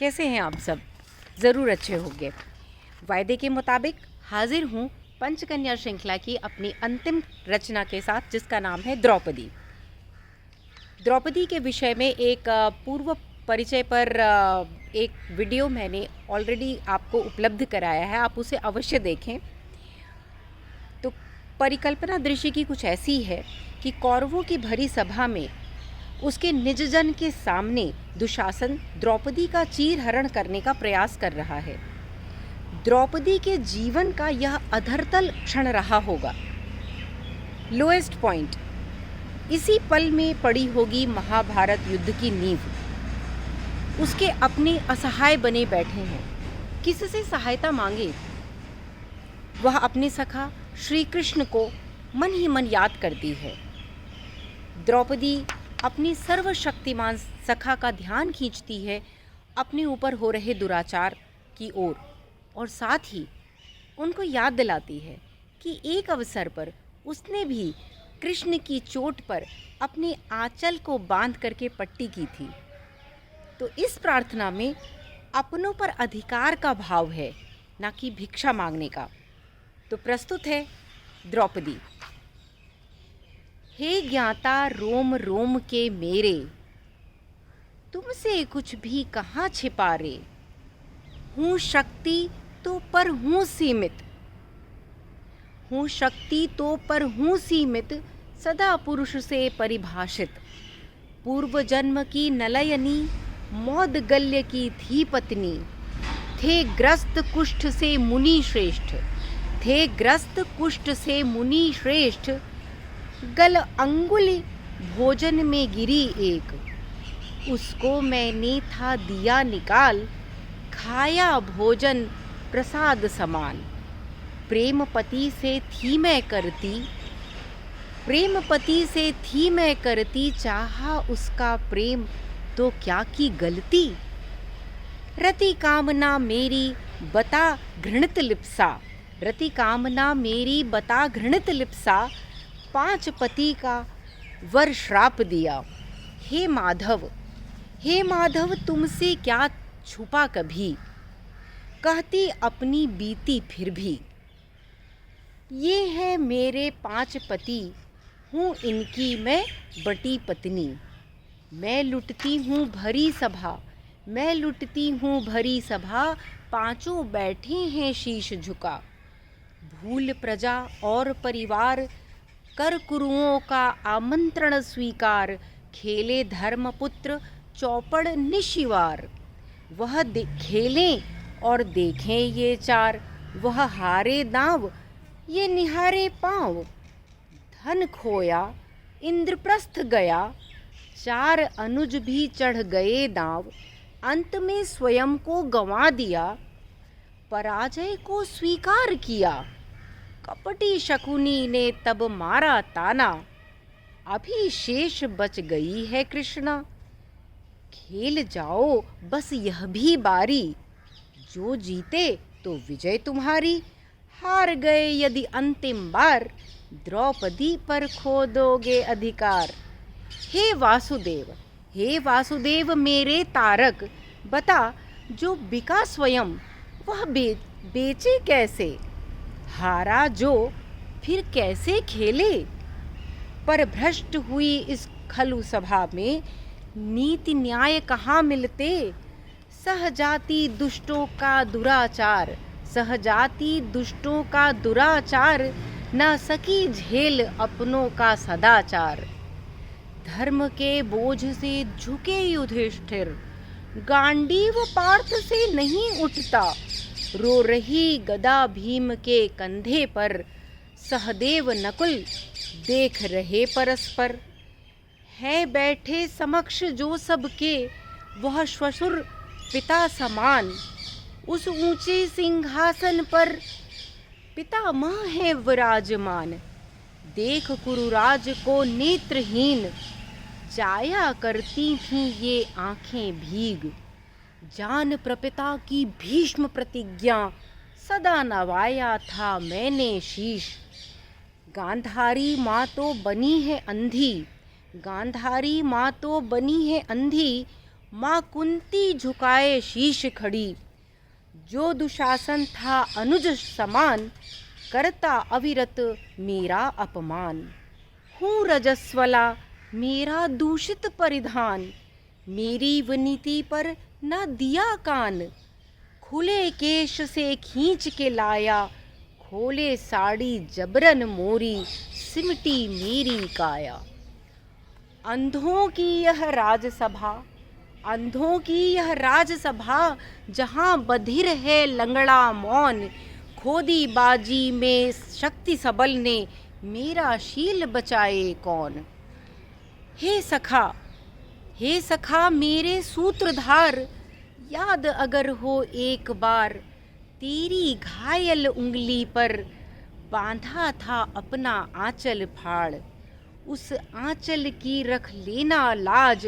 कैसे हैं आप सब? ज़रूर अच्छे होंगे। वायदे के मुताबिक हाजिर हूँ पंचकन्या श्रृंखला की अपनी अंतिम रचना के साथ, जिसका नाम है द्रौपदी। द्रौपदी के विषय में एक पूर्व परिचय पर एक वीडियो मैंने ऑलरेडी आपको उपलब्ध कराया है, आप उसे अवश्य देखें। तो परिकल्पना दृश्य की कुछ ऐसी है कि कौरवों की भरी सभा में उसके निजजन के सामने दुशासन द्रौपदी का चीरहरण करने का प्रयास कर रहा है। द्रौपदी के जीवन का यह अधरतल क्षण रहा होगा, लोएस्ट पॉइंट। इसी पल में पड़ी होगी महाभारत युद्ध की नींव। उसके अपने असहाय बने बैठे हैं, किससे सहायता मांगे? वह अपने सखा श्री कृष्ण को मन ही मन याद करती है। द्रौपदी अपनी सर्वशक्तिमान सखा का ध्यान खींचती है अपने ऊपर हो रहे दुराचार की ओर, और साथ ही उनको याद दिलाती है कि एक अवसर पर उसने भी कृष्ण की चोट पर अपने आंचल को बांध करके पट्टी की थी। तो इस प्रार्थना में अपनों पर अधिकार का भाव है, ना कि भिक्षा मांगने का। तो प्रस्तुत है द्रौपदी। हे ज्ञाता रोम रोम के मेरे, तुमसे कुछ भी कहाँ छिपा रे। हूँ शक्ति तो पर हूँ सीमित, हूँ शक्ति तो पर हूँ सीमित, सदा पुरुष से परिभाषित। पूर्व जन्म की नलयनी, मौद गल्य की थी पत्नी। थे ग्रस्त कुष्ठ से मुनि श्रेष्ठ, थे ग्रस्त कुष्ठ से मुनि श्रेष्ठ। गल अंगुली भोजन में गिरी एक, उसको मैंने था दिया निकाल। खाया भोजन प्रसाद समान, प्रेम पति से थी मैं करती, प्रेम पति से थी मैं करती। चाहा उसका प्रेम तो क्या की गलती। रति कामना मेरी बता घृणित लिप्सा, रति कामना मेरी बता घृणित लिप्सा। 5 पति का वर श्राप दिया। हे माधव, हे माधव तुमसे क्या छुपा कभी, कहती अपनी बीती फिर भी। ये है मेरे 5 पति, हूँ इनकी मैं बटी पत्नी। मैं लुटती हूँ भरी सभा, मैं लुटती हूँ भरी सभा। 5 बैठे हैं शीश झुका। भूल प्रजा और परिवार, कर कुरुओं का आमंत्रण स्वीकार। खेले धर्मपुत्र चौपड़ निशिवार, वह खेलें और देखें ये चार। वह हारे दांव, ये निहारे पांव। धन खोया इंद्रप्रस्थ गया, 4 अनुज भी चढ़ गए दांव। अंत में स्वयं को गंवा दिया, पराजय को स्वीकार किया। कपटी शकुनी ने तब मारा ताना, अभी शेष बच गई है कृष्णा। खेल जाओ बस यह भी बारी, जो जीते तो विजय तुम्हारी। हार गए यदि अंतिम बार, द्रौपदी पर खो दोगे अधिकार। हे वासुदेव, हे वासुदेव मेरे तारक, बता जो बिका स्वयं वह बेचे कैसे। हारा जो फिर कैसे खेले। पर भ्रष्ट हुई इस खलु सभा में, नीति न्याय कहाँ मिलते। सहजाति दुष्टों का दुराचार, सहजाति दुष्टों का दुराचार। न सकी झेल अपनों का सदाचार। धर्म के बोझ से झुके युधिष्ठिर, गांडीव पार्थ से नहीं उठता। रो रही गदा भीम के कंधे पर, सहदेव नकुल देख रहे परस्पर। है बैठे समक्ष जो सबके, वह श्वशुर पिता समान। उस ऊंचे सिंहासन पर पितामह है विराजमान। देख कुरुराज को नेत्रहीन, जाया करती थीं ये आंखें भीग। जान प्रपिता की भीष्म प्रतिज्ञा, सदा नवाया था मैंने शीश। गांधारी माँ तो बनी है अंधी, गांधारी माँ तो बनी है अंधी। माँ कुंती झुकाए शीश खड़ी। जो दुशासन था अनुज समान, करता अविरत मेरा अपमान। हूँ रजस्वला मेरा दूषित परिधान, मेरी वनीति पर न दिया कान। खुले केश से खींच के लाया, खोले साड़ी जबरन मोरी, सिमटी मेरी काया। अंधों की यह राजसभा, अंधों की यह राजसभा, जहाँ बधिर है लंगड़ा मौन। खोदी बाजी में शक्ति सबल ने, मेरा शील बचाए कौन। हे सखा, हे सखा मेरे सूत्रधार, याद अगर हो एक बार, तेरी घायल उंगली पर बांधा था अपना आंचल फाड़। उस आंचल की रख लेना लाज,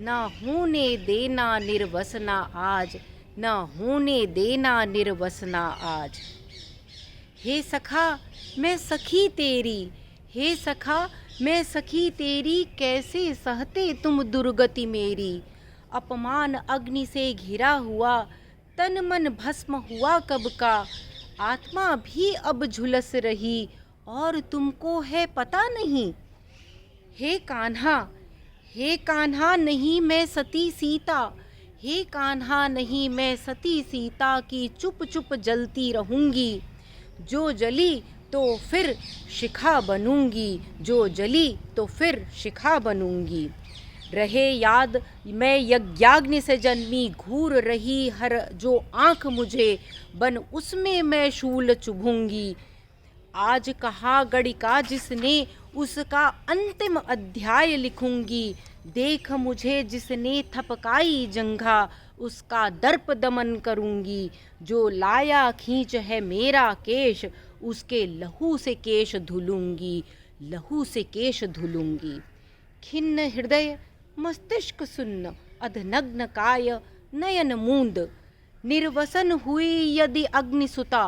ना होने देना निर्वसना आज, ना होने देना निर्वसना आज। हे सखा मैं सखी तेरी, हे सखा मैं सखी तेरी, कैसे सहते तुम दुर्गति मेरी। अपमान अग्नि से घिरा हुआ, तन मन भस्म हुआ कब का। आत्मा भी अब झुलस रही, और तुमको है पता नहीं। हे कान्हा, हे कान्हा नहीं मैं सती सीता, हे कान्हा नहीं मैं सती सीता की चुप चुप जलती रहूंगी। जो जली तो फिर शिखा बनूंगी, जो जली तो फिर शिखा बनूंगी। रहे याद मैं यज्ञाग्नि से जन्मी, घूर रही हर जो आँख मुझे, बन उसमें मैं शूल चुभूंगी। आज कहा गणिका जिसने, उसका अंतिम अध्याय लिखूंगी। देख मुझे जिसने थपकाई जंघा, उसका दर्प दमन करूंगी। जो लाया खींच है मेरा केश, उसके लहू से केश धुलूंगी, लहू से केश धुलूंगी। खिन्न हृदय मस्तिष्क सुन्न, अधनग्न काय नयन मूंद। निर्वसन हुई यदि अग्निसुता,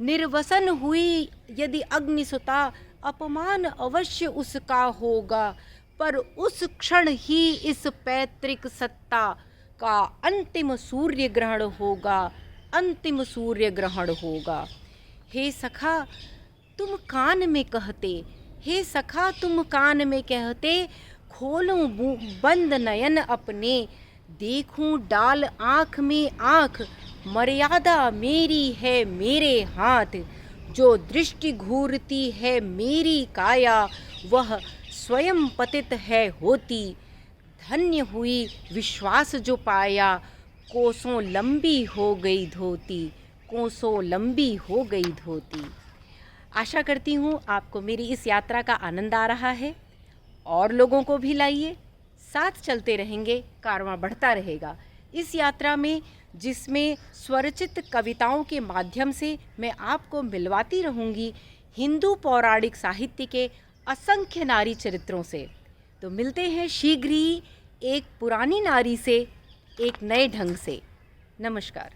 निर्वसन हुई यदि अग्निसुता, अपमान अवश्य उसका होगा। पर उस क्षण ही इस पैतृक सत्ता का अंतिम सूर्य ग्रहण होगा, अंतिम सूर्य ग्रहण होगा। हे सखा तुम कान में कहते, हे सखा तुम कान में कहते, खोलूं बंद नयन अपने, देखूं डाल आँख में आँख। मर्यादा मेरी है मेरे हाथ, जो दृष्टि घूरती है मेरी काया, वह स्वयं पतित है होती। धन्य हुई विश्वास जो पाया, कोसों लंबी हो गई धोती, कोसों लंबी हो गई धोती। आशा करती हूँ आपको मेरी इस यात्रा का आनंद आ रहा है। और लोगों को भी लाइए, साथ चलते रहेंगे, कारवां बढ़ता रहेगा इस यात्रा में, जिसमें स्वरचित कविताओं के माध्यम से मैं आपको मिलवाती रहूँगी हिंदू पौराणिक साहित्य के असंख्य नारी चरित्रों से। तो मिलते हैं शीघ्र ही एक पुरानी नारी से, एक नए ढंग से। नमस्कार।